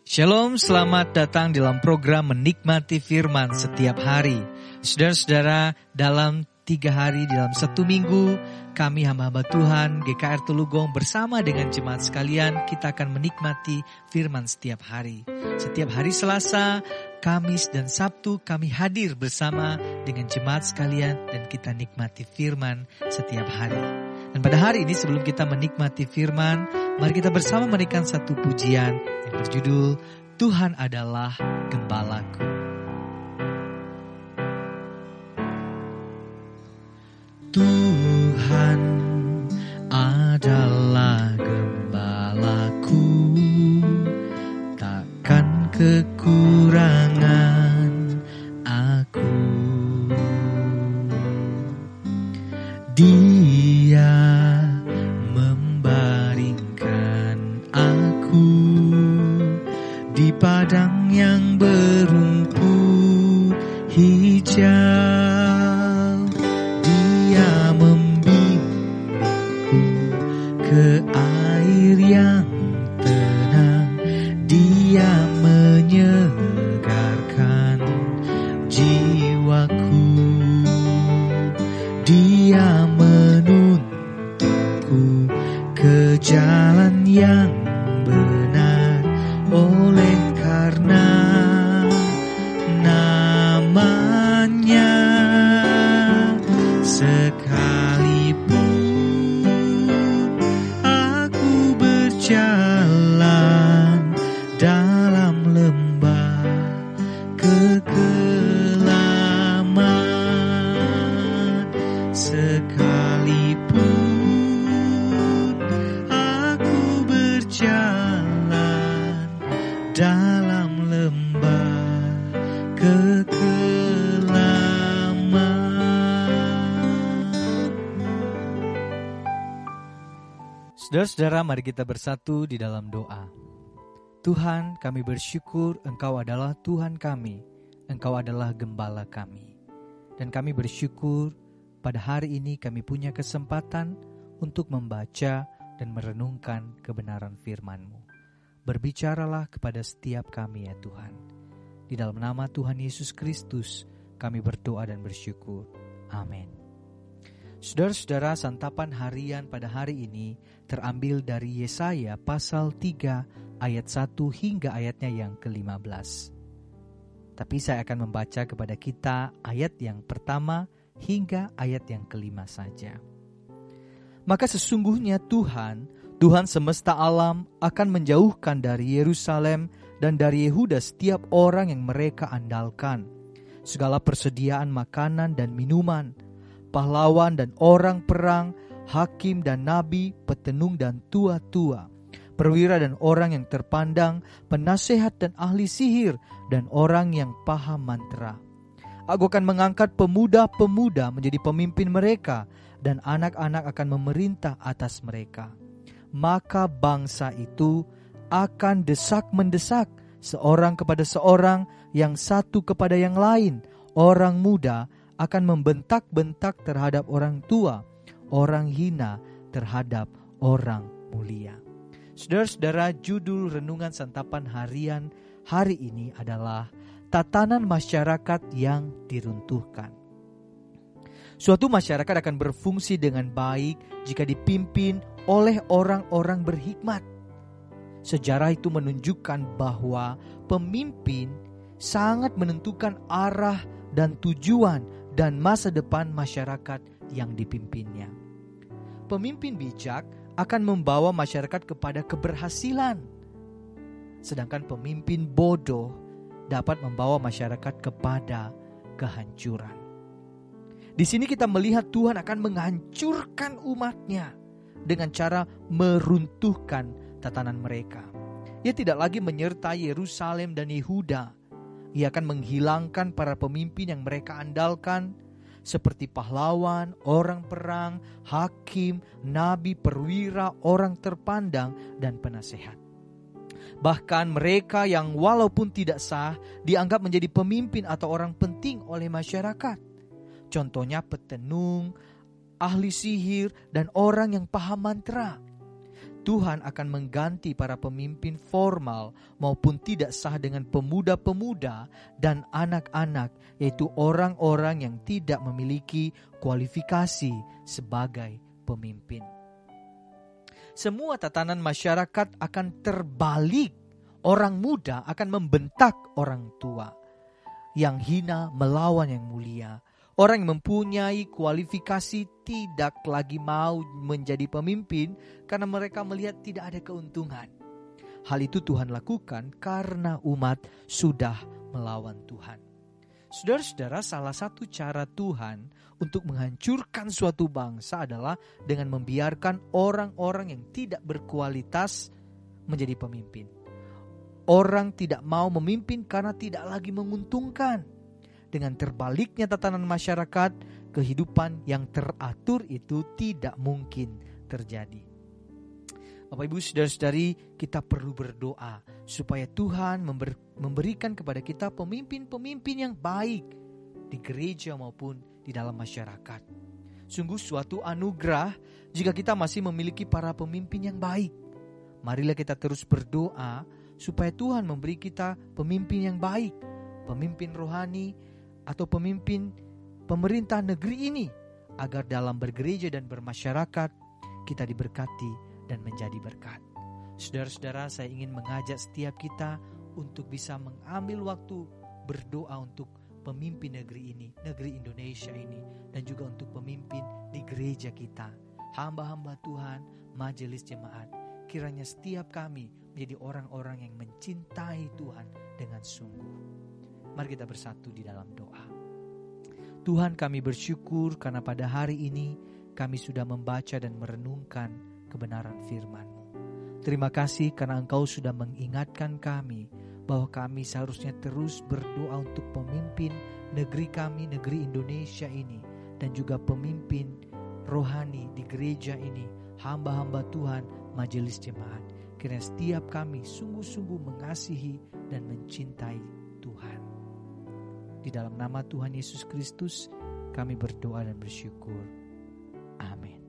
Shalom, selamat datang dalam program Menikmati Firman setiap hari. Saudara-saudara, dalam 3 hari, dalam 1 minggu, kami hamba-hamba Tuhan, GKR Tulugong bersama dengan jemaat sekalian, kita akan menikmati firman setiap hari. Setiap hari Selasa, Kamis, dan Sabtu kami hadir bersama dengan jemaat sekalian dan kita nikmati firman setiap hari. Dan pada hari ini sebelum kita menikmati firman, mari kita bersama menaikkan satu pujian yang berjudul Tuhan adalah Gembalaku. Tuhan adalah gembalaku, takkan kekurangan aku. Dia membaringkan aku di padang yang berumput hijau. Dia membimbingku ke air yang tenang. Dia menyegarkan jiwaku. Dia menuntunku ke jalan yang benar, oleh karena namanya. Sekalipun aku berjalan dalam lembah kekelaman, sekalipun aku berjalan dalam lembah kekelaman. Saudara-saudara, mari kita bersatu di dalam doa. Tuhan, kami bersyukur Engkau adalah Tuhan kami, Engkau adalah gembala kami. Dan kami bersyukur pada hari ini kami punya kesempatan untuk membaca dan merenungkan kebenaran firman-Mu. Berbicaralah kepada setiap kami ya Tuhan. Di dalam nama Tuhan Yesus Kristus kami berdoa dan bersyukur. Amin. Saudara-saudara, santapan harian pada hari ini terambil dari Yesaya pasal 3 ayat 1 hingga ayatnya yang ke-15. Tapi saya akan membaca kepada kita ayat yang pertama hingga ayat yang ke-5 saja. Maka sesungguhnya Tuhan semesta alam akan menjauhkan dari Yerusalem dan dari Yehuda setiap orang yang mereka andalkan, segala persediaan makanan dan minuman, pahlawan dan orang perang, hakim dan nabi, petenung dan tua-tua, perwira dan orang yang terpandang, penasehat dan ahli sihir, dan orang yang paham mantra. Aku akan mengangkat pemuda-pemuda menjadi pemimpin mereka, dan anak-anak akan memerintah atas mereka. Maka bangsa itu akan desak-mendesak, seorang kepada seorang, yang satu kepada yang lain. Orang muda akan membentak-bentak terhadap orang tua, orang hina terhadap orang mulia. Saudara-saudara, judul renungan santapan harian hari ini adalah tatanan masyarakat yang diruntuhkan. Suatu masyarakat akan berfungsi dengan baik jika dipimpin oleh orang-orang berhikmat. Sejarah itu menunjukkan bahwa pemimpin sangat menentukan arah dan tujuan dan masa depan masyarakat yang dipimpinnya. Pemimpin bijak akan membawa masyarakat kepada keberhasilan, sedangkan pemimpin bodoh dapat membawa masyarakat kepada kehancuran. Di sini kita melihat Tuhan akan menghancurkan umatnya dengan cara meruntuhkan tatanan mereka. Ia tidak lagi menyertai Yerusalem dan Yehuda. Ia akan menghilangkan para pemimpin yang mereka andalkan, seperti pahlawan, orang perang, hakim, nabi, perwira, orang terpandang, dan penasehat. Bahkan mereka yang walaupun tidak sah dianggap menjadi pemimpin atau orang penting oleh masyarakat. Contohnya petenung, ahli sihir, dan orang yang paham mantra. Tuhan akan mengganti para pemimpin formal maupun tidak sah dengan pemuda-pemuda dan anak-anak, yaitu orang-orang yang tidak memiliki kualifikasi sebagai pemimpin. Semua tatanan masyarakat akan terbalik. Orang muda akan membentak orang tua. Yang hina melawan yang mulia. Orang yang mempunyai kualifikasi tidak lagi mau menjadi pemimpin karena mereka melihat tidak ada keuntungan. Hal itu Tuhan lakukan karena umat sudah melawan Tuhan. Saudara-saudara, salah satu cara Tuhan untuk menghancurkan suatu bangsa adalah dengan membiarkan orang-orang yang tidak berkualitas menjadi pemimpin. Orang tidak mau memimpin karena tidak lagi menguntungkan. Dengan terbaliknya tatanan masyarakat, kehidupan yang teratur itu tidak mungkin terjadi. Bapak Ibu Saudara-saudari, kita perlu berdoa supaya Tuhan memberikan kepada kita pemimpin-pemimpin yang baik di gereja maupun di dalam masyarakat. Sungguh suatu anugerah jika kita masih memiliki para pemimpin yang baik. Marilah kita terus berdoa supaya Tuhan memberi kita pemimpin yang baik, pemimpin rohani atau pemimpin pemerintah negeri ini, agar dalam bergereja dan bermasyarakat kita diberkati dan menjadi berkat. Saudara-saudara, saya ingin mengajak setiap kita untuk bisa mengambil waktu berdoa untuk pemimpin negeri ini, negeri Indonesia ini, dan juga untuk pemimpin di gereja kita, hamba-hamba Tuhan, majelis jemaat. Kiranya setiap kami menjadi orang-orang yang mencintai Tuhan dengan sungguh. Mari kita bersatu di dalam doa. Tuhan, kami bersyukur karena pada hari ini kami sudah membaca dan merenungkan kebenaran firman-Mu. Terima kasih karena Engkau sudah mengingatkan kami bahwa kami seharusnya terus berdoa untuk pemimpin negeri kami, negeri Indonesia ini, dan juga pemimpin rohani di gereja ini, hamba-hamba Tuhan, majelis jemaat. Kiranya setiap kami sungguh-sungguh mengasihi dan mencintai Tuhan. Di dalam nama Tuhan Yesus Kristus kami berdoa dan bersyukur. Amin.